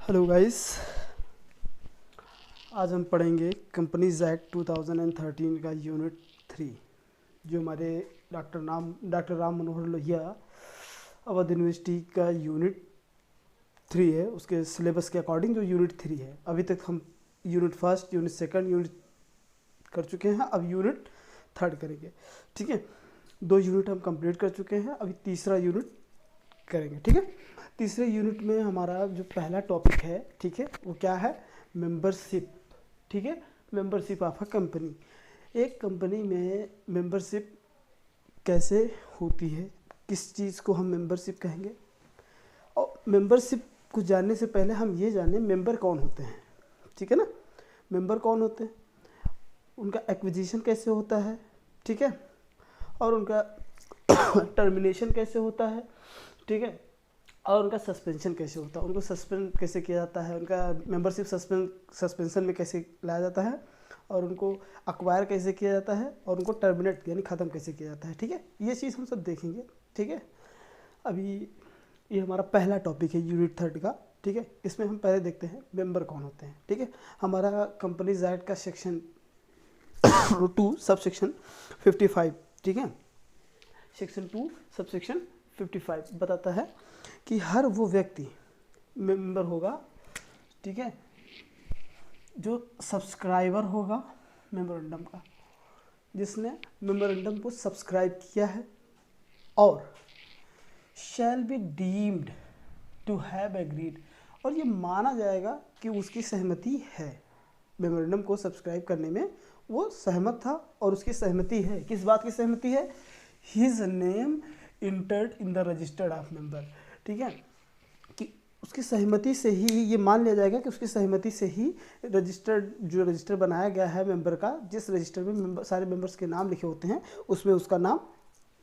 Hello guys, आज हम पढ़ेंगे कंपनीज एक्ट 2013 का यूनिट 3 जो हमारे डॉक्टर राम मनोहर लोहिया अवध यूनिवर्सिटी का यूनिट 3 है। उसके सिलेबस के अकॉर्डिंग जो यूनिट 3 है, अभी तक हम unit first, unit second, unit कर चुके हैं। अब यूनिट थर्ड करेंगे। ठीक है, 2 यूनिट हम कंप्लीट कर चुके हैं, अभी तीसरा यूनिट करेंगे। ठीक है, तीसरे यूनिट में हमारा जो पहला टॉपिक है, ठीक है, वो क्या है? मेंबरशिप। ठीक है, मेंबरशिप ऑफ अ कंपनी। एक कंपनी में मेंबरशिप कैसे होती है, किस चीज़ को हम मेंबरशिप कहेंगे। और मेंबरशिप को जानने से पहले हम ये जानें मेंबर कौन होते हैं। ठीक है ना, मेंबर कौन होते हैं, उनका एक्विजिशन कैसे होता है, ठीक है, और उनका टर्मिनेशन कैसे होता है, ठीक है, और उनका सस्पेंशन कैसे होता है, उनको सस्पेंड कैसे किया जाता है, उनका मेंबरशिप सस्पेंशन में कैसे लाया जाता है, और उनको अक्वायर कैसे किया जाता है, और उनको टर्मिनेट यानी ख़त्म कैसे किया जाता है। ठीक है, ये चीज़ हम सब देखेंगे। ठीक है, अभी ये हमारा पहला टॉपिक है यूनिट थर्ड का। ठीक है, इसमें हम पहले देखते हैं मेंबर कौन होते हैं। ठीक है, हमारा कंपनीज एक्ट का सेक्शन 2 सब सेक्शन 55, ठीक है, सेक्शन 2 सब सेक्शन 55 बताता है कि हर वो व्यक्ति मेंबर होगा, ठीक है, जो सब्सक्राइबर होगा मेमोरेंडम का, जिसने मेमोरेंडम को सब्सक्राइब किया है, और shall be deemed to have agreed, और ये माना जाएगा कि उसकी सहमति है, मेमोरेंडम को सब्सक्राइब करने में वो सहमत था, और उसकी सहमति है। किस बात की सहमति है? His name entered in the registered of member. ठीक है, कि उसकी सहमति से ही ये मान लिया जाएगा कि उसकी सहमति से ही रजिस्टर बनाया गया है मेंबर का, जिस रजिस्टर में सारे मेंबर्स के नाम लिखे होते हैं उसमें उसका नाम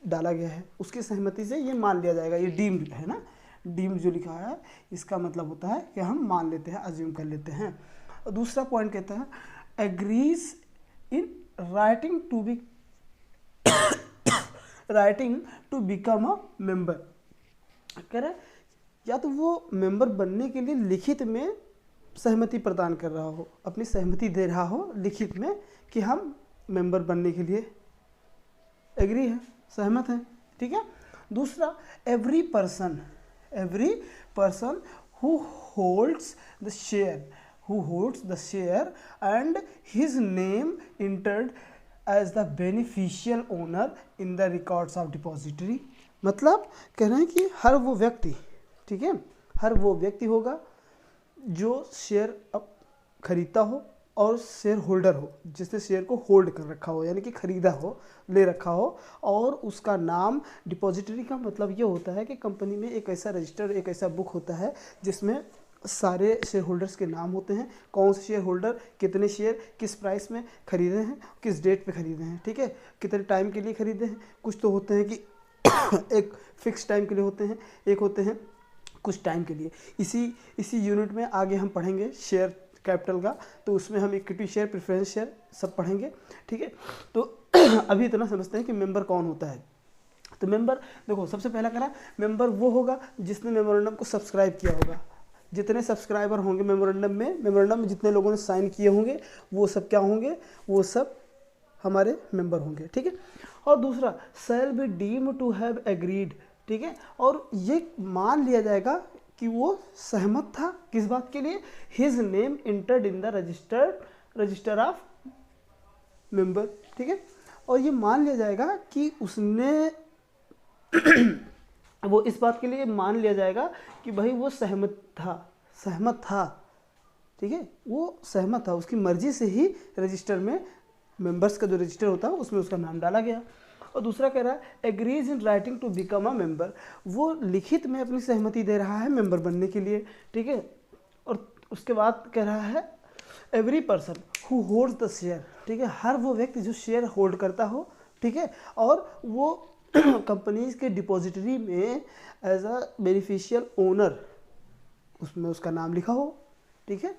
डाला गया है, उसकी सहमति से ये मान लिया जाएगा। ये डीम्ड है ना, डीम्ड जो लिखा है इसका मतलब होता है कि हम मान लेते हैं, अज्यूम कर लेते हैं। और दूसरा पॉइंट कहता है agrees in writing to become a member. कह रहे या तो वो मेंबर बनने के लिए लिखित में सहमति प्रदान कर रहा हो, अपनी सहमति दे रहा हो लिखित में कि हम मेंबर बनने के लिए एग्री है, सहमत है। ठीक है, दूसरा every person who holds the share and his name entered as the beneficial owner in the records of depository. मतलब कह रहे हैं कि हर वो व्यक्ति, ठीक है, हर वो व्यक्ति होगा जो शेयर अब खरीदता हो और शेयर होल्डर हो, जिसने शेयर को होल्ड कर रखा हो, यानी कि खरीदा हो, ले रखा हो, और उसका नाम डिपॉजिटरी का मतलब ये होता है कि कंपनी में एक ऐसा रजिस्टर, एक ऐसा बुक होता है जिसमें सारे शेयर होल्डर्स के नाम होते हैं, कौन से शेयर होल्डर कितने शेयर किस प्राइस में खरीदे हैं, किस डेट पे खरीदे हैं, ठीक है, कितने टाइम के लिए खरीदे हैं। कुछ तो होते हैं कि एक फिक्स टाइम के लिए होते हैं, एक होते हैं कुछ टाइम के लिए। इसी यूनिट में आगे हम पढ़ेंगे शेयर कैपिटल का, तो उसमें हम इक्विटी शेयर, प्रेफरेंस शेयर सब पढ़ेंगे। ठीक है, तो अभी इतना समझते हैं कि मेंबर कौन होता है। तो मेंबर देखो, सबसे पहला करा मेंबर वो होगा जिसने मेमोरेंडम को सब्सक्राइब किया होगा। जितने सब्सक्राइबर होंगे मेमोरेंडम में जितने लोगों ने साइन किए होंगे वो सब क्या होंगे? वो सब हमारे मेंबर होंगे। ठीक है, और दूसरा shall be deemed to have agreed. ठीक है, और ये मान लिया जाएगा कि वो सहमत था किस बात के लिए? His name entered in the register of member. ठीक है, और ये मान लिया जाएगा कि उसने वो इस बात के लिए मान लिया जाएगा कि भाई वो सहमत था। ठीक है, वो सहमत था, उसकी मर्जी से ही रजिस्टर में मेंबर्स का जो रजिस्टर होता है उसमें उसका नाम डाला गया। और दूसरा कह रहा है agrees in writing to become a member, वो लिखित में अपनी सहमति दे रहा है मेंबर बनने के लिए। ठीक है, और उसके बाद कह रहा है every person who holds the share. ठीक है, हर वो व्यक्ति जो शेयर होल्ड करता हो, ठीक है, और वो कंपनीज के डिपॉजिटरी में एज अ बेनिफिशियल ओनर उसमें उसका नाम लिखा हो। ठीक है,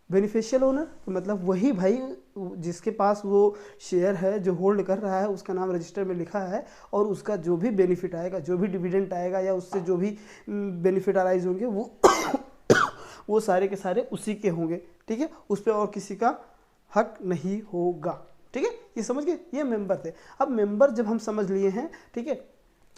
बेनिफिशियल ओनर मतलब वही भाई जिसके पास वो शेयर है, जो होल्ड कर रहा है, उसका नाम रजिस्टर में लिखा है, और उसका जो भी बेनिफिट आएगा, जो भी डिविडेंड आएगा, या उससे जो भी बेनिफिट अराइज होंगे, वो वो सारे के सारे उसी के होंगे, ठीक है, उस पर और किसी का हक नहीं होगा, ठीक है, ये समझ गए, ये मेंबर थे। अब मेंबर जब हम समझ लिए हैं, ठीक है,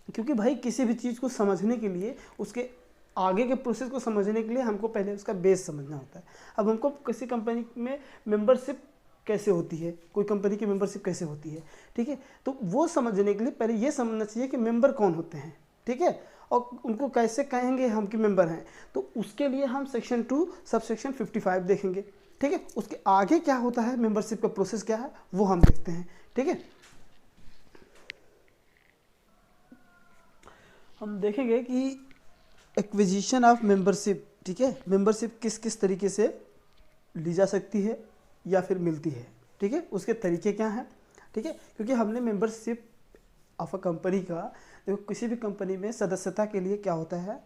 क्योंकि भाई किसी भी चीज़ को समझने के लिए, उसके आगे के प्रोसेस को समझने के लिए हमको पहले उसका बेस समझना होता है। अब हमको किसी कंपनी में मेंबरशिप कैसे होती है, कोई कंपनी की मेंबरशिप कैसे होती है, ठीक है, तो वो समझने के लिए पहले ये समझना चाहिए कि मेंबर कौन होते हैं, ठीक है, और उनको कैसे कहेंगे हम कि मेंबर हैं। तो उसके लिए हम सेक्शन 2 सबसेक्शन 55 देखेंगे, ठीक है। उसके आगे क्या होता है, मेंबरशिप का प्रोसेस क्या है, वो हम देखते हैं, ठीक है। हम देखेंगे कि एक्विजिशन ऑफ मेंबरशिप, ठीक है, मेंबरशिप किस किस तरीके से ली जा सकती है या फिर मिलती है, ठीक है, उसके तरीके क्या हैं, ठीक है, क्योंकि हमने मेंबरशिप ऑफ अ कंपनी का, देखो किसी भी कंपनी में सदस्यता के लिए क्या होता है,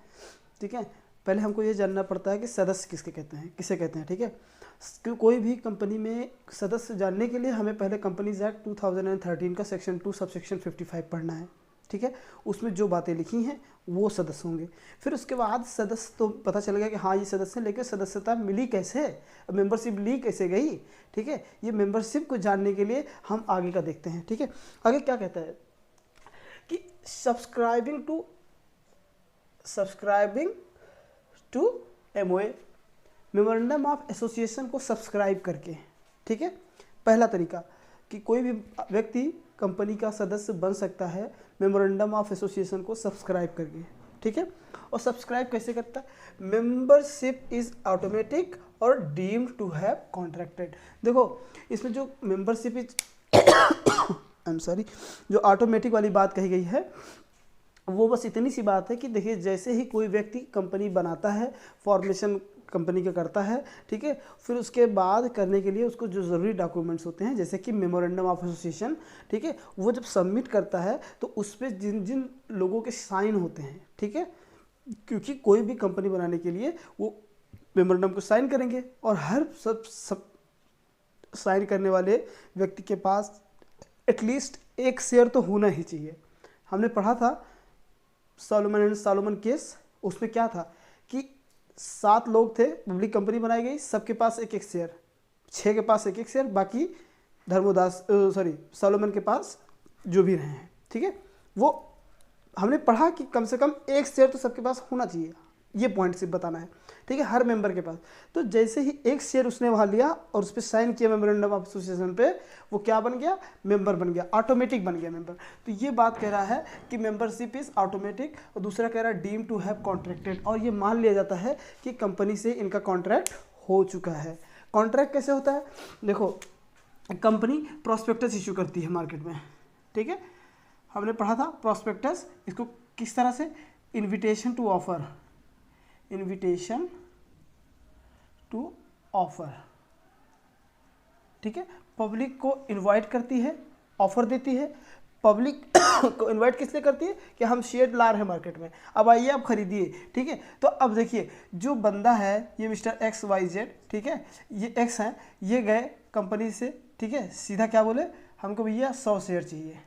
ठीक है, पहले हमको ये जानना पड़ता है कि सदस्य किसके कहते हैं, किसे कहते हैं, ठीक है। कोई भी कंपनी में सदस्य जानने के लिए हमें पहले कंपनीज एक्ट 2013 का सेक्शन 2 सबसेक्शन 55 पढ़ना है, ठीक है, उसमें जो बातें लिखी हैं वो सदस्य होंगे। फिर उसके बाद सदस्य तो पता चल गया कि हाँ ये सदस्य है, लेकिन सदस्यता मिली कैसे, मेंबरशिप ली कैसे गई, ठीक है, ये मेंबरशिप को जानने के लिए हम आगे का देखते हैं, ठीक है। आगे क्या कहता है कि subscribing to MOA, memorandum of association को सब्सक्राइब करके, ठीक है, पहला तरीका कि कोई भी व्यक्ति कंपनी का सदस्य बन सकता है मेमोरेंडम ऑफ एसोसिएशन को सब्सक्राइब करके, ठीक है। और सब्सक्राइब कैसे करता है, मेंबरशिप इज ऑटोमेटिक और डीम्ड टू हैव कॉन्ट्रैक्टेड। देखो इसमें जो membership is I am sorry, जो ऑटोमेटिक वाली बात कही गई है वो बस इतनी सी बात है कि देखिए जैसे ही कोई व्यक्ति कंपनी बनाता है, फॉर्मेशन कंपनी का करता है, ठीक है, फिर उसके बाद करने के लिए उसको जो ज़रूरी डॉक्यूमेंट्स होते हैं जैसे कि मेमोरेंडम ऑफ एसोसिएशन, ठीक है, वो जब सबमिट करता है तो उस पर जिन जिन लोगों के साइन होते हैं, ठीक है, क्योंकि कोई भी कंपनी बनाने के लिए वो मेमोरेंडम को साइन करेंगे और हर सब साइन करने वाले व्यक्ति के पास एटलीस्ट एक शेयर तो होना ही चाहिए। हमने पढ़ा था सॉलोमन एंड सॉलोमन केस, उसमें क्या था कि 7 लोग थे, पब्लिक कंपनी बनाई गई, सबके पास एक एक शेयर, 6 के पास एक एक शेयर, बाकी सॉलोमन के पास जो भी रहे हैं, ठीक है, वो हमने पढ़ा कि कम से कम एक शेयर तो सबके पास होना चाहिए, ये पॉइंट सिर्फ बताना है, ठीक है, हर मेंबर के पास। तो जैसे ही एक शेयर उसने वहाँ लिया और उस पर साइन किया मेमोरेंडम ऑफ एसोसिएशन पे, वो क्या बन गया, मेंबर बन गया, ऑटोमेटिक बन गया मेंबर। तो ये बात कह रहा है कि मेंबरशिप इज ऑटोमेटिक, और दूसरा कह रहा है डीम टू हैव कॉन्ट्रैक्टेड, और ये मान लिया जाता है कि कंपनी से इनका कॉन्ट्रैक्ट हो चुका है। कॉन्ट्रैक्ट कैसे होता है, देखो कंपनी प्रॉस्पेक्टस इशू करती है मार्केट में, ठीक है, हमने पढ़ा था प्रॉस्पेक्टस, इसको किस तरह से, invitation to offer, invitation to offer, ठीक है, पब्लिक को इनवाइट करती है, ऑफर देती है। पब्लिक को इनवाइट किस लिए करती है कि हम शेयर ला रहे हैं मार्केट में, अब आइए आप खरीदिए, ठीक है। तो अब देखिए जो बंदा है ये मिस्टर XYZ, ठीक है, ये X है, ये गए कंपनी से, ठीक है, सीधा क्या बोले, हमको भैया 100 शेयर चाहिए।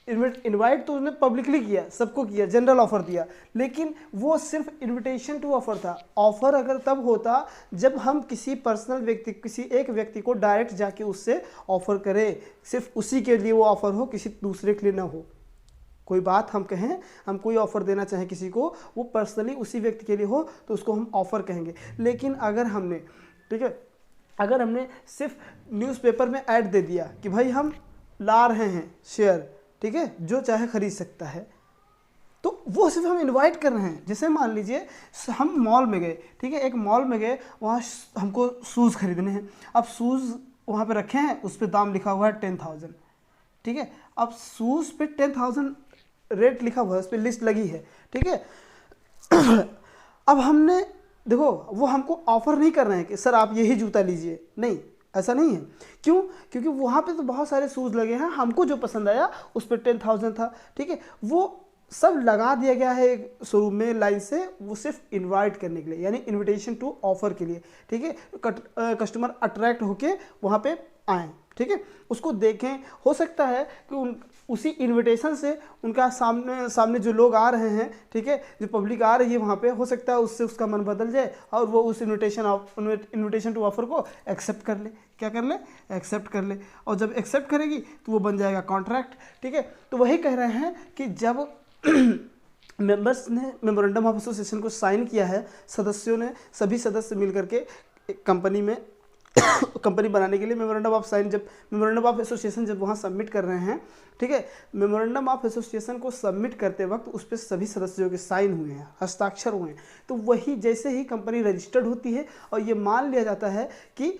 इनवाइट तो उसने पब्लिकली किया, सबको किया, जनरल ऑफर दिया, लेकिन वो सिर्फ इनविटेशन टू ऑफर था। ऑफर अगर तब होता जब हम किसी पर्सनल व्यक्ति, किसी एक व्यक्ति को डायरेक्ट जाके उससे ऑफर करें, सिर्फ उसी के लिए वो ऑफर हो, किसी दूसरे के लिए ना हो। कोई बात हम कहें, हम कोई ऑफर देना चाहें किसी को, वो पर्सनली उसी व्यक्ति के लिए हो तो उसको हम ऑफर कहेंगे। लेकिन अगर हमने, ठीक है, अगर हमने सिर्फ न्यूज़पेपर में ऐड दे दिया कि भाई हम ला रहे हैं शेयर, ठीक है, जो चाहे खरीद सकता है, तो वो सिर्फ हम इनवाइट कर रहे हैं। जैसे मान लीजिए हम मॉल में गए, ठीक है, एक मॉल में गए, वहाँ हमको शूज़ खरीदने हैं, अब शूज़ वहाँ पे रखे हैं, उस पर दाम लिखा हुआ है 10,000, ठीक है, अब शूज़ पे 10,000 रेट लिखा हुआ है, उस पर लिस्ट लगी है, ठीक है। अब हमने देखो वो हमको ऑफर नहीं कर रहे हैं कि सर आप यही जूता लीजिए, नहीं, ऐसा नहीं है। क्यों, क्योंकि वहाँ पे तो बहुत सारे शूज़ लगे हैं, हमको जो पसंद आया उस पर 10,000 था, ठीक है, वो सब लगा दिया गया है एक शोरूम में लाइन से, वो सिर्फ इनवाइट करने के लिए, यानी इनविटेशन टू ऑफर के लिए, ठीक है, कस्टमर अट्रैक्ट होके वहाँ पे आएँ, ठीक है, उसको देखें। हो सकता है कि उसी इनविटेशन से उनका सामने जो लोग आ रहे हैं, ठीक है, जो पब्लिक आ रही है वहाँ पे, हो सकता है उससे उसका मन बदल जाए और वो उस इनविटेशन टू ऑफर को एक्सेप्ट कर ले। क्या कर ले? एक्सेप्ट कर ले। और जब एक्सेप्ट करेगी तो वो बन जाएगा कॉन्ट्रैक्ट, ठीक है। तो वही कह रहे हैं कि जब मेंबर्स ने मेमोरेंडम ऑफ एसोसिएशन को साइन किया है, सदस्यों ने, सभी सदस्य मिल करके कंपनी में कंपनी बनाने के लिए मेमोरेंडम ऑफ साइन, जब मेमोरेंडम ऑफ एसोसिएशन जब वहाँ सबमिट कर रहे हैं, ठीक है, मेमोरेंडम ऑफ एसोसिएशन को सबमिट करते वक्त उस पर सभी सदस्यों के साइन हुए हैं, हस्ताक्षर हुए हैं, तो वही जैसे ही कंपनी रजिस्टर्ड होती है और ये मान लिया जाता है कि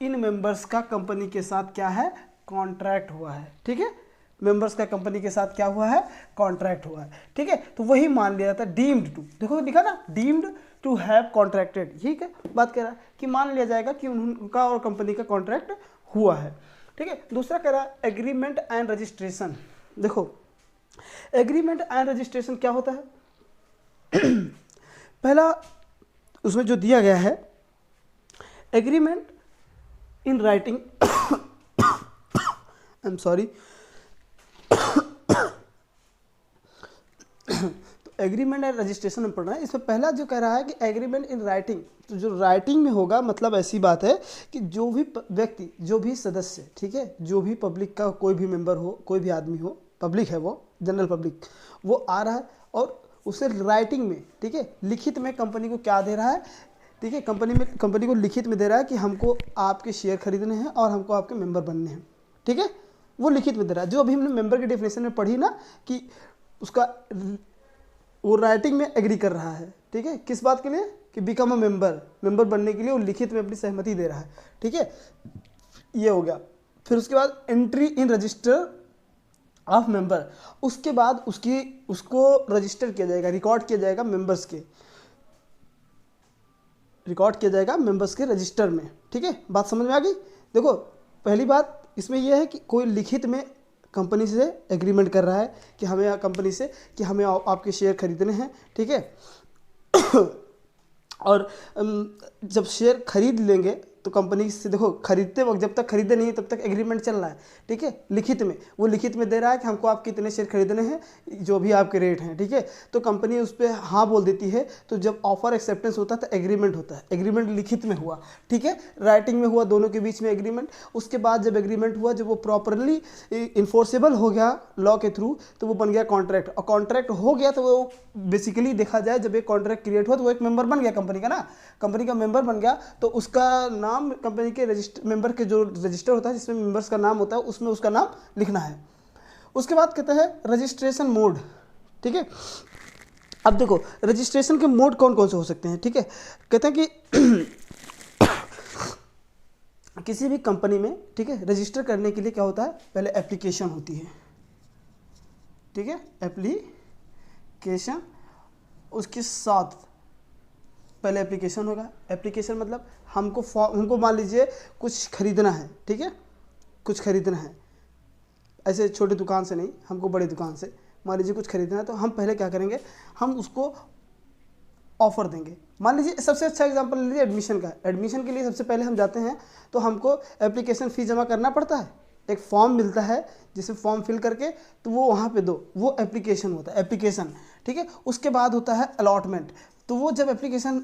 इन मेंबर्स का कंपनी के साथ क्या है? कॉन्ट्रैक्ट हुआ है, ठीक है। मेंबर्स का कंपनी के साथ क्या हुआ है? कॉन्ट्रैक्ट हुआ है, ठीक है। तो वही मान लिया जाता है डीम्ड टू, देखो लिखा ना, डीम्ड टू हैव कॉन्ट्रैक्टेड, यही क्या बात कह रहा है कि मान लिया जाएगा कि उनका और कंपनी का कॉन्ट्रैक्ट हुआ है, ठीक है। दूसरा कह रहा है एग्रीमेंट एंड रजिस्ट्रेशन। देखो एग्रीमेंट एंड रजिस्ट्रेशन क्या होता है? पहला उसमें जो दिया गया है, agreement in writing, I am sorry, तो एग्रीमेंट एंड रजिस्ट्रेशन में पढ़ रहे हैं। इसमें पहला जो कह रहा है कि एग्रीमेंट इन राइटिंग, तो जो राइटिंग में होगा मतलब ऐसी बात है कि जो भी व्यक्ति, जो भी सदस्य, ठीक है, जो भी पब्लिक का कोई भी मेंबर हो, कोई भी आदमी हो, पब्लिक है वो, जनरल पब्लिक, वो आ रहा है और उसे राइटिंग में, ठीक है, लिखित में कंपनी को क्या दे रहा है, ठीक है, कंपनी को लिखित में दे रहा है कि हमको आपके शेयर खरीदने हैं और हमको आपके मेंबर बनने हैं, ठीक है, वो लिखित में दे रहा है। जो अभी हमने मेंबर की डेफिनेशन में पढ़ी ना कि उसका वो राइटिंग में एग्री कर रहा है, ठीक है, किस बात के लिए? कि बिकम अ मेंबर बनने के लिए वो लिखित में अपनी सहमति दे रहा है, ठीक है, ये हो गया। फिर उसके बाद entry in register of member, उसके बाद उसको रजिस्टर किया जाएगा, रिकॉर्ड किया जाएगा मेंबर्स के रजिस्टर में, ठीक है। बात समझ में आ गई? देखो पहली बात इसमें यह है कि कोई लिखित में कंपनी से एग्रीमेंट कर रहा है कि हमें कंपनी से कि हमें आपके शेयर खरीदने हैं, ठीक है। और जब शेयर खरीद लेंगे तो कंपनी से, देखो खरीदते वक्त जब तक खरीदे नहीं तब तक एग्रीमेंट चल रहा है, ठीक है, लिखित में, वो लिखित में दे रहा है कि हमको आप कितने शेयर खरीदने हैं, जो भी आपके रेट हैं, ठीक है। तो कंपनी उस पर हाँ बोल देती है। तो जब ऑफर एक्सेप्टेंस होता है तो एग्रीमेंट होता है, एग्रीमेंट लिखित में हुआ, ठीक है, राइटिंग में हुआ, दोनों के बीच में एग्रीमेंट। उसके बाद जब एग्रीमेंट हुआ, जब वो प्रॉपरली इन्फोर्सेबल हो गया लॉ के थ्रू, तो वो बन गया कॉन्ट्रैक्ट। और कॉन्ट्रैक्ट हो गया तो वो बेसिकली देखा जाए, जब एक कॉन्ट्रैक्ट क्रिएट हुआ तो वो एक मेंबर बन गया कंपनी का ना, कंपनी का मेंबर बन गया, तो उसका नाम कंपनी के मेंबर के जो रजिस्टर होता है जिसमें मेंबर्स का नाम होता है उसमें उसका नाम लिखना है। उसके बाद कहता है रजिस्ट्रेशन मोड, ठीक है। अब देखो रजिस्ट्रेशन के मोड कौन कौन से हो सकते हैं, ठीक है। कहते हैं कि किसी भी कंपनी में, ठीक है, रजिस्टर करने के लिए क्या होता है? पहले एप्लीकेशन होती है, ठीक है, एप्लीकेशन, उसके साथ पहले एप्लीकेशन होगा। एप्लीकेशन मतलब हमको मान लीजिए कुछ खरीदना है, ठीक है, कुछ खरीदना है, ऐसे छोटी दुकान से नहीं, हमको बड़ी दुकान से मान लीजिए कुछ खरीदना है, तो हम पहले क्या करेंगे? हम उसको ऑफर देंगे। मान लीजिए सबसे अच्छा एग्जांपल ले लीजिए एडमिशन का। एडमिशन के लिए सबसे पहले हम जाते हैं तो हमको एप्लीकेशन फ़ीस जमा करना पड़ता है, एक फॉर्म मिलता है जिसे फॉर्म फिल करके तो वो वहाँ पे दो, वो एप्लीकेशन होता है, एप्लीकेशन, ठीक है। उसके बाद होता है अलॉटमेंट। तो वो जब एप्लीकेशन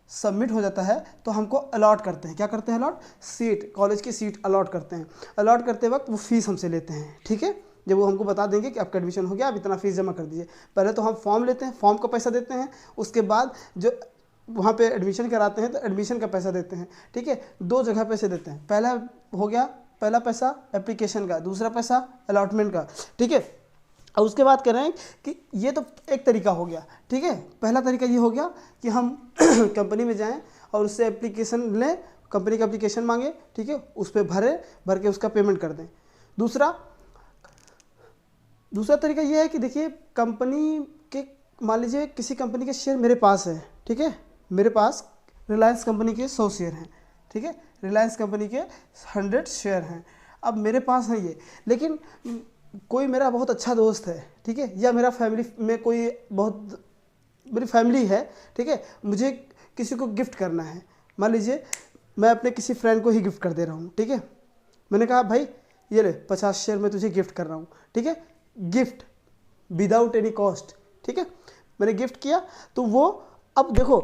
सबमिट हो जाता है तो हमको अलॉट करते हैं, क्या करते हैं? अलॉट, सीट, कॉलेज की सीट अलॉट करते हैं। अलॉट करते वक्त वो फीस हमसे लेते हैं, ठीक है। जब वो हमको बता देंगे कि आपका एडमिशन हो गया, आप इतना फीस जमा कर दीजिए। पहले तो हम फॉर्म लेते हैं, फॉर्म का पैसा देते हैं, उसके बाद जो वहाँ पे एडमिशन कराते हैं तो एडमिशन का पैसा देते हैं, ठीक है। दो जगह पैसे देते हैं, पहला हो गया, पहला पैसा एप्लीकेशन का, दूसरा पैसा अलॉटमेंट का, ठीक है। और उसके बाद कह रहे हैं कि ये तो एक तरीका हो गया, ठीक है। पहला तरीका ये हो गया कि हम कंपनी में जाएं और उससे एप्लीकेशन लें, कंपनी का एप्लीकेशन मांगे, ठीक है, उस पर भर के उसका पेमेंट कर दें। दूसरा तरीका ये है कि देखिए कंपनी के, मान लीजिए किसी कंपनी के शेयर मेरे पास है, ठीक है, मेरे पास रिलायंस कंपनी के 100 शेयर हैं, ठीक है, रिलायंस कंपनी के 100 शेयर हैं। अब मेरे पास है ये, लेकिन कोई मेरा बहुत अच्छा दोस्त है, ठीक है, या मेरा फैमिली में कोई बहुत मेरी फैमिली है, ठीक है, मुझे किसी को गिफ्ट करना है। मान लीजिए मैं अपने किसी फ्रेंड को ही गिफ्ट कर दे रहा हूँ, ठीक है। मैंने कहा भाई ये ले 50 शेयर मैं तुझे गिफ्ट कर रहा हूँ, ठीक है, गिफ्ट विदाउट एनी कॉस्ट, ठीक है, मैंने गिफ्ट किया। तो वो अब देखो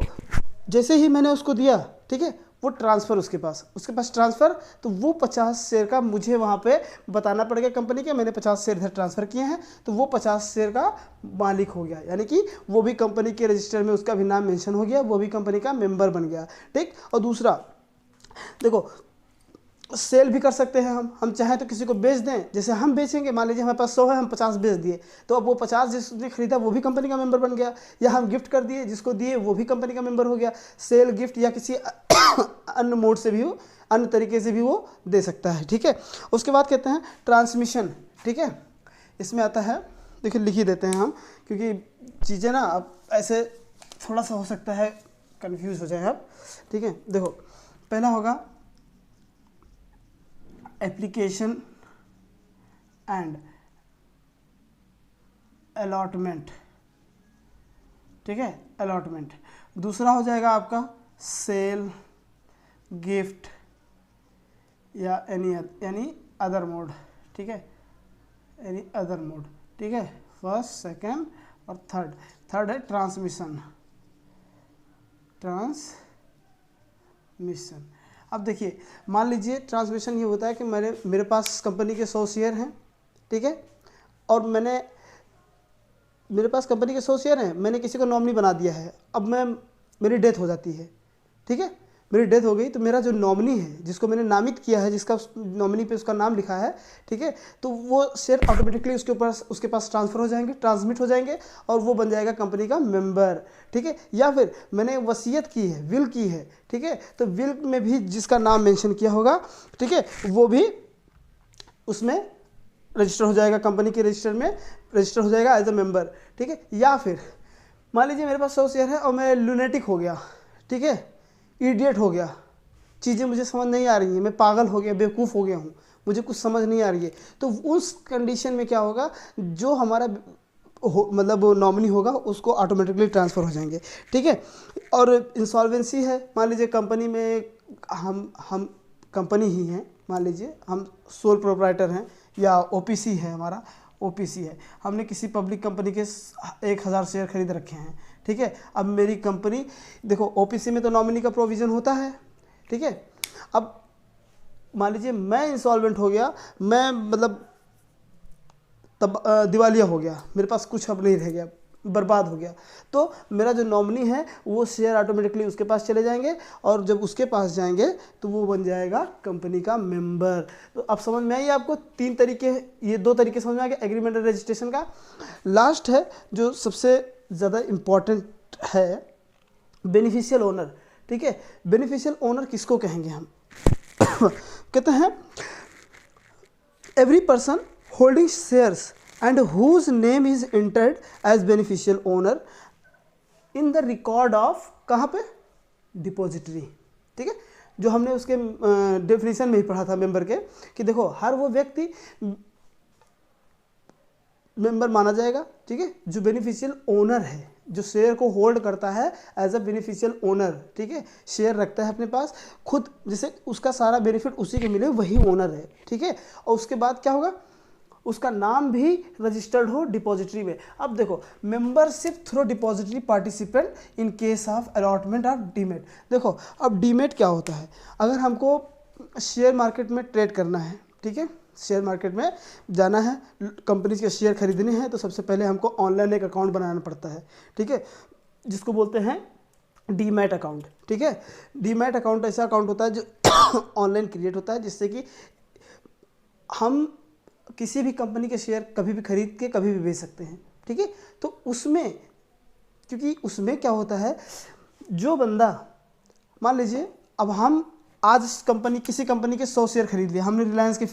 जैसे ही मैंने उसको दिया, ठीक है, वो ट्रांसफ़र उसके पास ट्रांसफ़र, तो वो 50 शेयर का मुझे वहाँ पे बताना पड़ेगा कंपनी के, मैंने 50 शेयर इधर ट्रांसफ़र किए हैं, तो वो 50 शेयर का मालिक हो गया, यानी कि वो भी कंपनी के रजिस्टर में उसका भी नाम मेंशन हो गया, वो भी कंपनी का मेंबर बन गया, ठीक। और दूसरा देखो सेल भी कर सकते हैं हम चाहें तो किसी को बेच दें, जैसे हम बेचेंगे, मान लीजिए हमारे पास 100 है, हम 50 बेच दिए, तो अब वो 50 जिसने खरीदा वो भी कंपनी का मेंबर बन गया, या हम गिफ्ट कर दिए, जिसको दिए वो भी कंपनी का मेंबर हो गया। सेल, गिफ्ट या किसी अन्य मोड से भी वो, अन्य तरीके से भी वो दे सकता है, ठीक है। उसके बाद कहते हैं ट्रांसमिशन, ठीक है, इसमें आता है, देखिए लिख ही देते हैं हम, क्योंकि चीज़ें ना अब ऐसे थोड़ा सा हो सकता है कन्फ्यूज़ हो जाए आप, ठीक है। देखो पहला होगा एप्लीकेशन एंड अलॉटमेंट, ठीक है, अलॉटमेंट। दूसरा हो जाएगा आपका सेल, गिफ्ट या एनी अदर मोड, ठीक है, एनी अदर मोड, ठीक है, फर्स्ट, सेकंड और थर्ड है ट्रांसमिशन। अब देखिए मान लीजिए ट्रांसमिशन ये होता है कि मेरे पास कंपनी के 100 शेयर हैं, ठीक है, और मेरे पास कंपनी के 100 शेयर हैं, मैंने किसी को नॉमिनी बना दिया है, अब मेरी डेथ हो जाती है, ठीक है, मेरी डेथ हो गई, तो मेरा जो नॉमिनी है, जिसको मैंने नामित किया है, जिसका नॉमिनी पे उसका नाम लिखा है, ठीक है, तो वो शेयर ऑटोमेटिकली उसके पास ट्रांसफ़र हो जाएंगे, ट्रांसमिट हो जाएंगे, और वो बन जाएगा कंपनी का मेंबर, ठीक है। या फिर मैंने वसीयत की है, विल की है, ठीक है, तो विल में भी जिसका नाम मेंशन किया होगा, ठीक है, वो भी उसमें रजिस्टर हो जाएगा, कंपनी के रजिस्टर में रजिस्टर हो जाएगा एज अ मेंबर, ठीक है। या फिर मान लीजिए मेरे पास 100 शेयर है और मैं लूनेटिक हो गया, ठीक है, इडियट हो गया, चीज़ें मुझे समझ नहीं आ रही हैं, मैं पागल हो गया, बेवकूफ़ हो गया हूँ, मुझे कुछ समझ नहीं आ रही है, तो उस कंडीशन में क्या होगा, जो हमारा मतलब नॉमिनी होगा उसको ऑटोमेटिकली ट्रांसफ़र हो जाएंगे, ठीक है। और इंसॉल्वेंसी है, मान लीजिए कंपनी में हम कंपनी ही हैं, मान लीजिए हम सोल प्रोप्राइटर हैं, या ओपीसी है, हमारा ओपीसी है, हमने किसी पब्लिक कंपनी के 1000 शेयर खरीद रखे हैं, ठीक है। अब मेरी कंपनी, देखो ओपीसी में तो नॉमिनी का प्रोविज़न होता है, ठीक है। अब मान लीजिए मैं इंसॉल्वेंट हो गया, मैं मतलब तब दिवालिया हो गया, मेरे पास कुछ अब नहीं रह गया, बर्बाद हो गया, तो मेरा जो नॉमिनी है वो शेयर ऑटोमेटिकली उसके पास चले जाएंगे, और जब उसके पास जाएंगे तो वो बन जाएगा कंपनी का मेंबर। तो अब समझ में आई आपको 3 तरीके, ये 2 तरीके समझ में आ गए एग्रीमेंट और रजिस्ट्रेशन का। लास्ट है जो सबसे ज़्यादा इम्पॉर्टेंट है, बेनिफिशियल ओनर, ठीक है। बेनिफिशियल ओनर किसको कहेंगे हम कहते हैं every person holding shares and whose name is entered as beneficial owner in the record of, कहाँ पे, डिपॉजिटरी, ठीक है, जो हमने उसके डेफिनेशन में ही पढ़ा था मेंबर के, कि देखो हर वो व्यक्ति मेंबर माना जाएगा, ठीक है, जो बेनिफिशियल ओनर है, जो शेयर को होल्ड करता है एज अ बेनिफिशियल ओनर, ठीक है, शेयर रखता है अपने पास खुद, जिसे उसका सारा बेनिफिट उसी को मिले, वही ओनर है, ठीक है। और उसके बाद क्या होगा, उसका नाम भी रजिस्टर्ड हो डिपॉजिटरी में। अब देखो membership through depository participant in case of allotment of demat. देखो अब डीमेट क्या होता है, अगर हमको शेयर मार्केट में ट्रेड करना है, ठीक है, शेयर मार्केट में जाना है, कंपनी के शेयर खरीदने हैं, तो सबसे पहले हमको ऑनलाइन एक अकाउंट बनाना पड़ता है, ठीक है, जिसको बोलते हैं डीमैट अकाउंट, ठीक है। डीमैट अकाउंट ऐसा अकाउंट होता है जो ऑनलाइन क्रिएट होता है, जिससे कि हम किसी भी कंपनी के शेयर कभी भी खरीद के कभी भी बेच सकते हैं, ठीक है। तो उसमें, क्योंकि उसमें क्या होता है, जो बंदा, मान लीजिए अब हम आज किसी कंपनी के 100 शेयर खरीद लिए, हमने रिलायंस के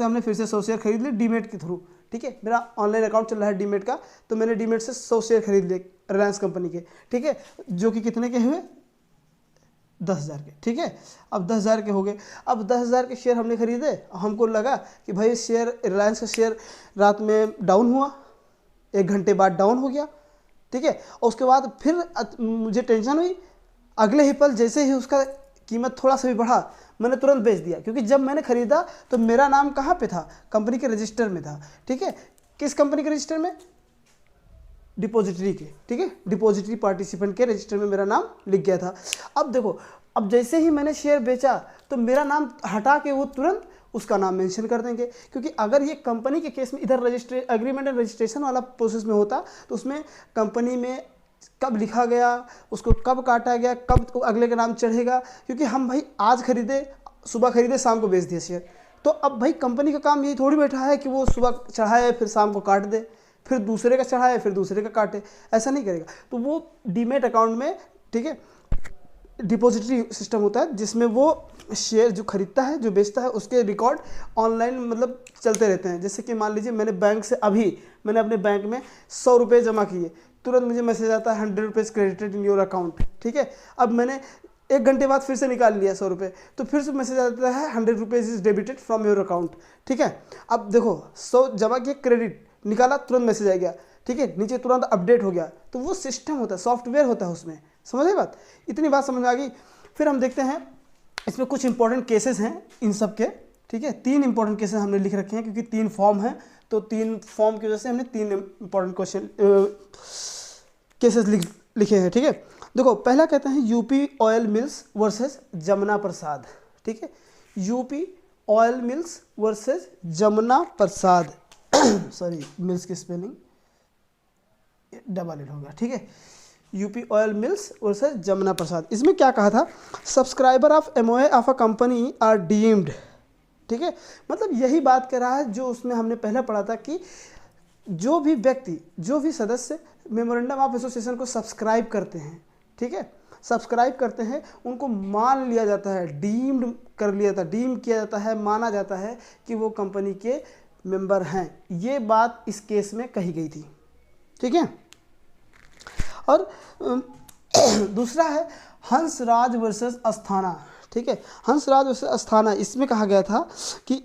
हमने फिर से 100 शेयर खरीद लिए डीमेट के थ्रू, ठीक है, मेरा ऑनलाइन अकाउंट चल रहा है डीमेट का, तो मैंने डीमेट से 100 शेयर खरीद लिए रिलायंस कंपनी के, ठीक है, जो कि कितने के हुए, 10,000 के, ठीक है। अब 10,000 के हो गए, अब 10,000 के शेयर हमने खरीदे, हमको लगा कि भाई शेयर, रिलायंस का शेयर रात में डाउन हुआ, 1 घंटे बाद डाउन हो गया, ठीक है, और उसके बाद फिर मुझे टेंशन हुई, अगले ही पल जैसे ही उसका कीमत थोड़ा सा भी बढ़ा, मैंने तुरंत बेच दिया, क्योंकि जब मैंने खरीदा तो मेरा नाम कहाँ पे था, कंपनी के रजिस्टर में था। ठीक है, किस कंपनी के रजिस्टर में, डिपॉजिटरी के। ठीक है, डिपॉजिटरी पार्टिसिपेंट के रजिस्टर में मेरा नाम लिख गया था। अब देखो, अब जैसे ही मैंने शेयर बेचा तो मेरा नाम हटा के वो तुरंत उसका नाम मेंशन कर देंगे, क्योंकि अगर ये कंपनी के केस में इधर एग्रीमेंट एंड रजिस्ट्रेशन वाला प्रोसेस में होता तो उसमें कंपनी में कब लिखा गया, उसको कब काटा गया, कब अगले का नाम चढ़ेगा, क्योंकि हम भाई आज खरीदे, सुबह खरीदे, शाम को बेच दिए शेयर। तो अब भाई कंपनी का काम यही थोड़ी बैठा है कि वो सुबह चढ़ाए फिर शाम को काट दे, फिर दूसरे का चढ़ाए फिर दूसरे का काटे, ऐसा नहीं करेगा। तो वो डीमेट अकाउंट में, ठीक है, डिपॉजिटरी सिस्टम होता है जिसमें वो शेयर जो खरीदता है, जो बेचता है, उसके रिकॉर्ड ऑनलाइन मतलब चलते रहते हैं। जैसे कि मान लीजिए मैंने बैंक से अभी मैंने अपने बैंक में 100 रुपये जमा किए, तुरंत मुझे मैसेज आता है 100 rupees credited in your account. ठीक है, अब मैंने 1 घंटे बाद फिर से निकाल लिया 100 रुपये, तो फिर से मैसेज आता है 100 rupees is debited from your account. ठीक है, अब देखो 100 जमा किए, क्रेडिट निकाला, तुरंत मैसेज आ गया। ठीक है, नीचे तुरंत अपडेट हो गया। तो वो सिस्टम होता है, सॉफ्टवेयर होता है उसमें। समझ आई बात, इतनी बात समझ में आ गई। फिर हम देखते हैं इसमें कुछ इंपॉर्टेंट केसेस हैं इन सब के। ठीक है, 3 इंपॉर्टेंट केसेस हमने लिख रखे हैं, क्योंकि 3 फॉर्म हैं, तो 3 फॉर्म की वजह से हमने 3 इंपॉर्टेंट क्वेश्चन केसेस लिखे हैं। ठीक है, देखो पहला कहते हैं UP oil mills versus Jamuna Prasad. ठीक है, UP oil mills versus Jamuna Prasad sorry, mills की स्पेलिंग डबल एल होगा। ठीक है, UP oil mills versus Jamuna Prasad. इसमें क्या कहा था, subscriber of MOA of a company are deemed. ठीक है, मतलब यही बात कर रहा है जो उसमें हमने पहले पढ़ा था कि जो भी व्यक्ति, जो भी सदस्य मेमोरेंडम ऑफ एसोसिएशन को सब्सक्राइब करते हैं, ठीक है, सब्सक्राइब करते हैं, उनको मान लिया जाता है, डीम्ड कर लिया जाता है, डीम किया जाता है, माना जाता है कि वो कंपनी के मेंबर हैं। ये बात इस केस में कही गई थी। ठीक है, और दूसरा है हंसराज वर्सेस अस्थाना। ठीक है, हंसराज वर्सेस अस्थाना, इसमें कहा गया था कि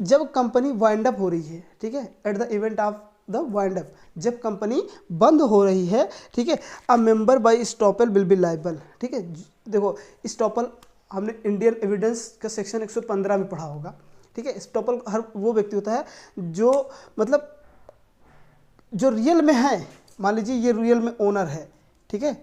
जब कंपनी वाइंड अप हो रही है, ठीक है, at the event of the wind up, जब कंपनी बंद हो रही है, ठीक है, a member by estoppel will be liable. ठीक है, देखो स्टॉपल हमने इंडियन एविडेंस का सेक्शन 115 में पढ़ा होगा। ठीक है, स्टॉपल हर वो व्यक्ति होता है जो मतलब जो रियल में है, मान लीजिए ये रियल में ओनर है, ठीक है,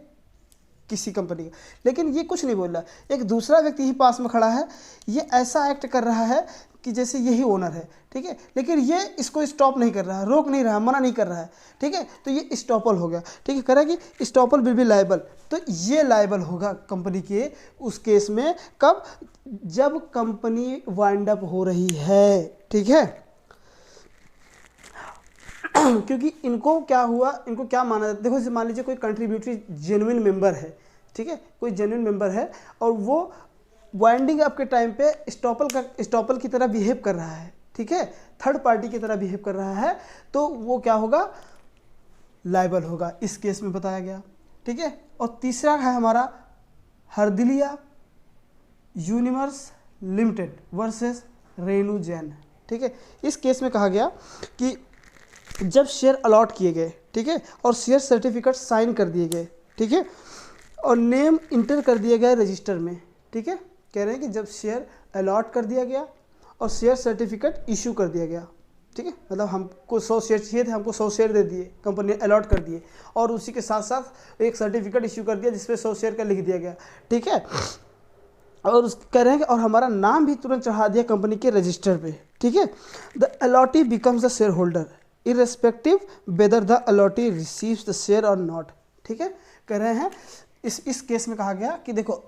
किसी कंपनी का, लेकिन ये कुछ नहीं बोल रहा, एक दूसरा व्यक्ति ही पास में खड़ा है, ये ऐसा एक्ट कर रहा है कि जैसे यही ओनर है। ठीक है, लेकिन ये इसको स्टॉप नहीं कर रहा है, रोक नहीं रहा है, मना नहीं कर रहा है। ठीक है, तो ये स्टॉपल हो गया। ठीक है, कह रहा है कि स्टॉपल विल बी लायबल, तो ये लायबल होगा कंपनी के उस केस में, कब, जब कंपनी वाइंड अप हो रही है। ठीक है, क्योंकि इनको क्या हुआ, इनको क्या माना जाता है, देखो जैसे मान लीजिए कोई कंट्रीब्यूटरी जेन्युइन मेंबर है, ठीक है, कोई जेन्युइन मेंबर है और वो वाइंडिंग अप के टाइम पे स्टॉपल की तरह बिहेव कर रहा है, ठीक है, थर्ड पार्टी की तरह बिहेव कर रहा है, तो वो क्या होगा, लायबल होगा, इस केस में बताया गया। ठीक है, और तीसरा है हमारा Hardilia universe limited versus Renu Jain. ठीक है, इस केस में कहा गया कि जब शेयर अलॉट किए गए, ठीक है, और शेयर सर्टिफिकेट साइन कर दिए गए, ठीक है, और नेम इंटर कर दिए गए रजिस्टर में। ठीक है, कह रहे हैं कि जब शेयर अलॉट कर दिया गया और शेयर सर्टिफिकेट इशू कर दिया गया, ठीक है, मतलब हमको 100 शेयर चाहिए थे, हमको 100 शेयर दे दिए, कंपनी ने अलॉट कर दिए, और उसी के साथ साथ एक सर्टिफिकेट इशू कर दिया जिसपे 100 शेयर का लिख दिया गया। ठीक है, और कह रहे हैं कि और हमारा नाम भी तुरंत चढ़ा दिया कंपनी के रजिस्टर पे। ठीक है, the allottee becomes the share holder irrespective whether the allottee receives the share और नॉट। ठीक है, कह रहे हैं इस केस में कहा गया कि देखो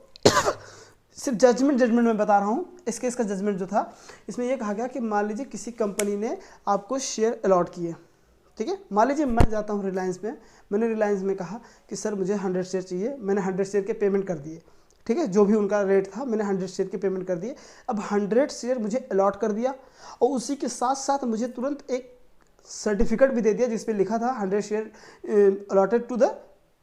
सिर्फ जजमेंट में बता रहा हूँ, इस केस का जजमेंट जो था इसमें यह कहा गया कि मान लीजिए किसी कंपनी ने आपको शेयर अलॉट किए, ठीक है, मान लीजिए मैं जाता हूँ रिलायंस में, मैंने रिलायंस में कहा कि सर मुझे 100 शेयर चाहिए, मैंने 100 शेयर के पेमेंट कर दिए, ठीक है, जो भी उनका रेट था मैंने 100 शेयर के पेमेंट कर दिए। अब 100 शेयर मुझे अलॉट कर दिया और उसी के साथ साथ मुझे तुरंत एक सर्टिफिकेट भी दे दिया जिस पे लिखा था 100 share allotted to the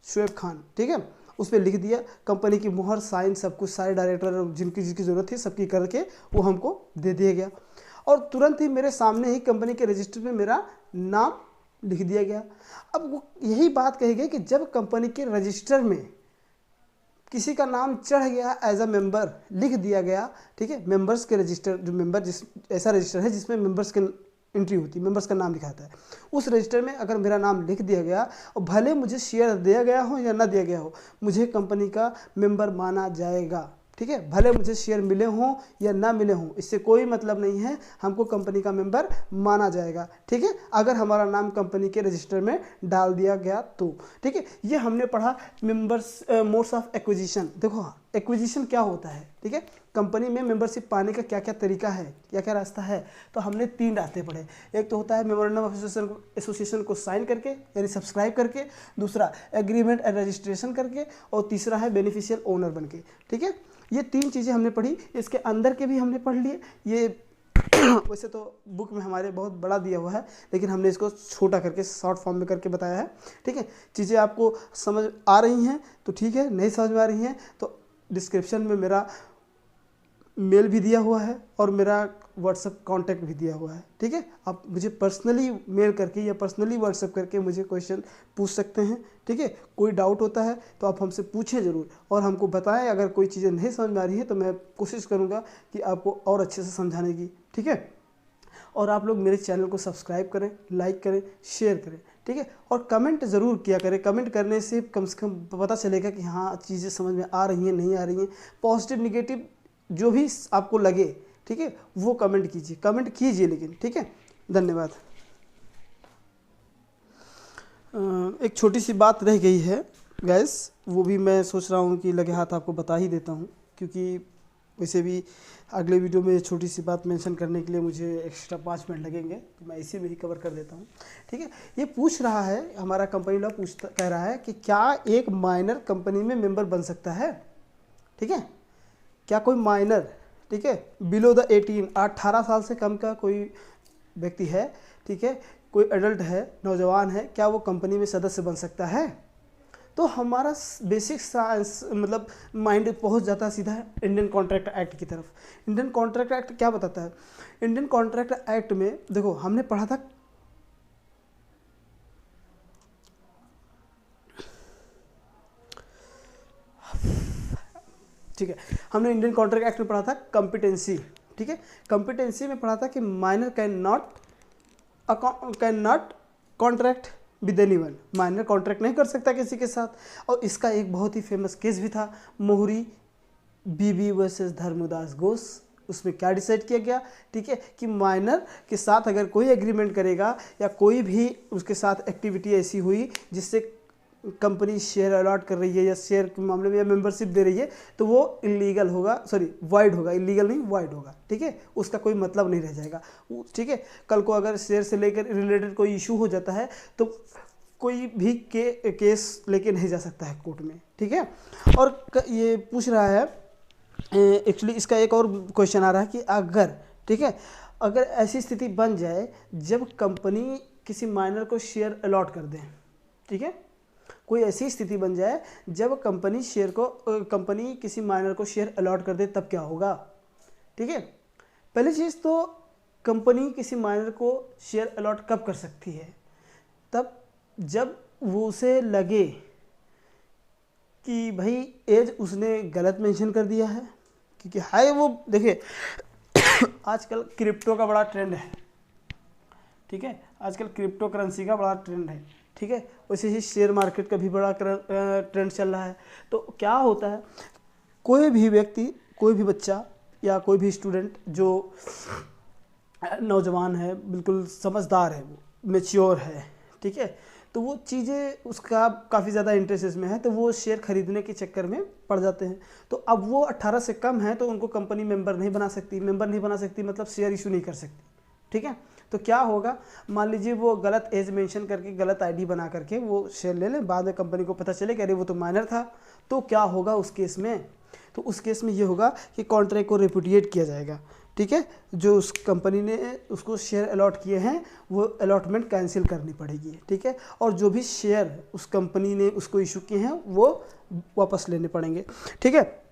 Shoaib Khan. ठीक है, उस पर लिख दिया, कंपनी की मुहर, साइन, सब कुछ, सारे डायरेक्टर जिनकी ज़रूरत थी सबकी करके वो हमको दे दिया गया, और तुरंत ही मेरे सामने ही कंपनी के रजिस्टर में मेरा नाम लिख दिया गया। अब वो यही बात कही गई कि जब कंपनी के रजिस्टर में किसी का नाम चढ़ गया एज अ मेंबर, लिख दिया गया, ठीक है, मेंबर्स के रजिस्टर, जो मेंबर जिस ऐसा रजिस्टर है जिसमें मेंबर्स के एंट्री होती है, मेंबर्स का नाम लिखाता है, उस रजिस्टर में अगर मेरा नाम लिख दिया गया और भले मुझे शेयर दिया गया हो या ना दिया गया हो, मुझे कंपनी का मेंबर माना जाएगा, ठीक है। भले मुझे शेयर मिले हों या ना मिले हों, इससे कोई मतलब नहीं है, हमको कंपनी का मेंबर माना जाएगा, ठीक है, अगर हमारा नाम कंपनी के रजिस्टर में डाल दिया गया तो, ठीक है। ये हमने पढ़ा मेंबर्स मोड्स ऑफ एक्विजिशन। देखो एक्विजिशन क्या होता है, ठीक है, कंपनी में मेंबरशिप पाने का क्या क्या तरीका है, क्या क्या रास्ता है, तो हमने 3 रास्ते पढ़े। एक तो होता है मेमोरेंडम ऑफ एसोसिएशन को साइन करके यानी सब्सक्राइब करके, दूसरा एग्रीमेंट एंड रजिस्ट्रेशन करके, और तीसरा है बेनिफिशियल ओनर बन के, ठीक है। ये 3 चीज़ें हमने पढ़ी, इसके अंदर के भी हमने पढ़ लिए। ये वैसे तो बुक में हमारे बहुत बड़ा दिया हुआ है, लेकिन हमने इसको छोटा करके शॉर्ट फॉर्म में करके बताया है, ठीक है। चीज़ें आपको समझ आ रही हैं तो ठीक है, नहीं समझ में आ रही हैं तो डिस्क्रिप्शन में मेरा मेल भी दिया हुआ है और मेरा व्हाट्सएप कांटेक्ट भी दिया हुआ है, ठीक है। आप मुझे पर्सनली मेल करके या पर्सनली व्हाट्सएप करके मुझे क्वेश्चन पूछ सकते हैं, ठीक है। कोई डाउट होता है तो आप हमसे पूछें ज़रूर और हमको बताएं। अगर कोई चीज़ें नहीं समझ में आ रही है तो मैं कोशिश करूँगा कि आपको और अच्छे से समझाने की, ठीक है। और आप लोग मेरे चैनल को सब्सक्राइब करें, लाइक करें, शेयर करें, ठीक है। और कमेंट ज़रूर किया करें, कमेंट करने से कम पता चलेगा कि हाँ चीज़ें समझ में आ रही हैं, नहीं आ रही हैं। पॉजिटिव निगेटिव जो भी आपको लगे, ठीक है, वो कमेंट कीजिए लेकिन, ठीक है। धन्यवाद। एक छोटी सी बात रह गई है गैस, वो भी मैं सोच रहा हूँ कि लगे हाथ आपको बता ही देता हूँ, क्योंकि वैसे भी अगले वीडियो में छोटी सी बात मेंशन करने के लिए मुझे एक्स्ट्रा 5 मिनट लगेंगे, तो मैं इसी में ही कवर कर देता हूँ, ठीक है। ये पूछ रहा है, हमारा कंपनी लॉ कह रहा है कि क्या एक माइनर कंपनी में मेंबर बन सकता है, ठीक है। क्या कोई माइनर, ठीक है, बिलो द 18 साल से कम का कोई व्यक्ति है, ठीक है, कोई एडल्ट है, नौजवान है, क्या वो कंपनी में सदस्य बन सकता है? तो हमारा बेसिक साइंस मतलब माइंड पहुंच जाता है सीधा इंडियन कॉन्ट्रैक्ट एक्ट की तरफ। इंडियन कॉन्ट्रैक्ट एक्ट क्या बताता है? इंडियन कॉन्ट्रैक्ट एक्ट में देखो हमने पढ़ा था, ठीक है, हमने इंडियन कॉन्ट्रैक्ट एक्ट में पढ़ा था कॉम्पिटेंसी, ठीक है। कॉम्पिटेंसी में पढ़ा था कि minor can not contract with anyone, minor contract नहीं कर सकता किसी के साथ। और इसका एक बहुत ही फेमस केस भी था, मोहरी बीबी वर्सेस धर्मदास घोष। उसमें क्या डिसाइड किया गया, ठीक है, कि माइनर के साथ अगर कोई एग्रीमेंट करेगा या कोई भी उसके साथ एक्टिविटी ऐसी हुई जिससे कंपनी शेयर अलॉट कर रही है या शेयर के मामले में या मेंबरशिप दे रही है, तो वो इलीगल होगा, वाइड होगा, इलीगल नहीं वाइड होगा, ठीक है। उसका कोई मतलब नहीं रह जाएगा, ठीक है। कल को अगर शेयर से लेकर रिलेटेड कोई इशू हो जाता है तो कोई भी केस लेके नहीं जा सकता है कोर्ट में, ठीक है। और ये पूछ रहा है एक्चुअली, इसका एक और क्वेश्चन आ रहा है कि अगर, ठीक है, अगर ऐसी स्थिति बन जाए जब कंपनी किसी माइनर को शेयर अलॉट कर दे, ठीक है, कोई ऐसी स्थिति बन जाए जब कंपनी किसी माइनर को शेयर अलॉट कर दे, तब क्या होगा, ठीक है। पहली चीज़ तो कंपनी किसी माइनर को शेयर अलॉट कब कर सकती है? तब जब वो उसे लगे कि भाई एज उसने गलत मेंशन कर दिया है, क्योंकि हाय वो देखिए आजकल क्रिप्टो का बड़ा ट्रेंड है, ठीक है, आजकल क्रिप्टो करेंसी का बड़ा ट्रेंड है, ठीक है, वैसे ही शेयर मार्केट का भी बड़ा ट्रेंड चल रहा है। तो क्या होता है, कोई भी व्यक्ति, कोई भी बच्चा या कोई भी स्टूडेंट जो नौजवान है, बिल्कुल समझदार है, वो मैच्योर है, ठीक है, तो वो चीज़ें उसका काफ़ी ज़्यादा इंटरेस्ट इसमें है, तो वो शेयर खरीदने के चक्कर में पड़ जाते हैं। तो अब वो 18 से कम है तो उनको कंपनी मेंबर नहीं बना सकती मतलब शेयर इशू नहीं कर सकती, ठीक है। तो क्या होगा, मान लीजिए वो गलत एज मेंशन करके, गलत आईडी बना करके वो शेयर ले लें, बाद में कंपनी को पता चले कि अरे वो तो माइनर था, तो क्या होगा उस केस में? तो उस केस में ये होगा कि कॉन्ट्रैक्ट को रिपुडिएट किया जाएगा, ठीक है। जो उस कंपनी ने उसको शेयर अलॉट किए हैं वो अलॉटमेंट कैंसिल करनी पड़ेगी, ठीक है। और जो भी शेयर उस कंपनी ने उसको इशू किए हैं वो वापस लेने पड़ेंगे, ठीक है।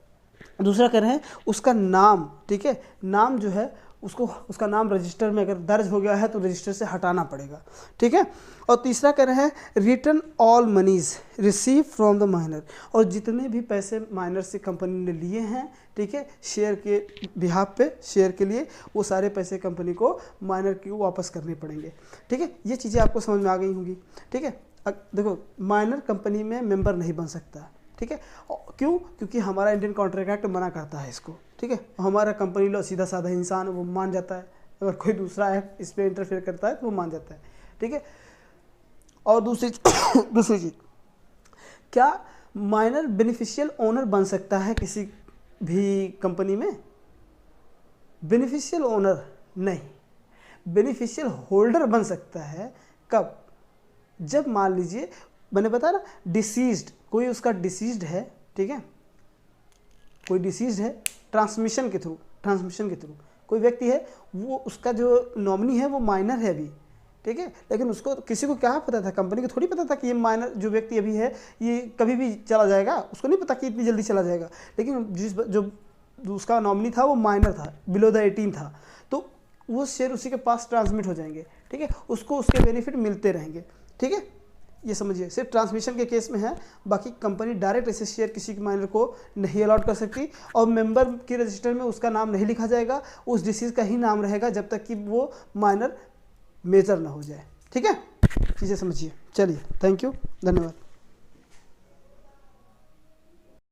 दूसरा कह रहे हैं उसका नाम, ठीक है, नाम जो है उसको उसका नाम रजिस्टर में अगर दर्ज हो गया है तो रजिस्टर से हटाना पड़ेगा, ठीक है। और तीसरा कह रहे हैं return all monies receive from the minor, और जितने भी पैसे माइनर से कंपनी ने लिए हैं, ठीक है, शेयर के बिहाफ पे, शेयर के लिए, वो सारे पैसे कंपनी को माइनर को वापस करने पड़ेंगे, ठीक है। ये चीज़ें आपको समझ में आ गई होंगी, ठीक है। देखो माइनर कंपनी में मेंबर नहीं बन सकता, ठीक है। क्यों? क्योंकि हमारा इंडियन कॉन्ट्रैक्ट एक्ट मना करता है इसको, ठीक है। हमारा कंपनी लॉ सीधा साधा इंसान वो मान जाता है, अगर कोई दूसरा एक्ट इस पर इंटरफेयर करता है तो वो मान जाता है, ठीक है। और दूसरी चीज़, क्या माइनर बेनिफिशियल ओनर बन सकता है किसी भी कंपनी में? बेनिफिशियल ओनर नहीं, बेनिफिशियल होल्डर बन सकता है। कब? जब मान लीजिए मैंने बताया ना, डिसीज्ड, कोई उसका डिसीज्ड है, ठीक है, कोई डिसीज्ड है ट्रांसमिशन के थ्रू कोई व्यक्ति है, वो उसका जो नॉमिनी है वो माइनर है अभी, ठीक है, लेकिन उसको किसी को क्या पता था, कंपनी को थोड़ी पता था कि ये माइनर जो व्यक्ति अभी है ये कभी भी चला जाएगा, उसको नहीं पता कि इतनी जल्दी चला जाएगा। लेकिन जो उसका नॉमिनी था वो माइनर था, बिलो द 18 था, तो वो शेयर उसी के पास ट्रांसमिट हो जाएंगे, ठीक है, उसको उसके बेनिफिट मिलते रहेंगे, ठीक है। ये समझिए, सिर्फ ट्रांसमिशन के केस में है, बाकी कंपनी डायरेक्ट ऐसे शेयर किसी के माइनर को नहीं अलॉट कर सकती, और मेंबर के रजिस्टर में उसका नाम नहीं लिखा जाएगा, उस डिसीज का ही नाम रहेगा जब तक कि वो माइनर मेजर ना हो जाए, ठीक है। चीज़ें समझिए। चलिए, थैंक यू, धन्यवाद।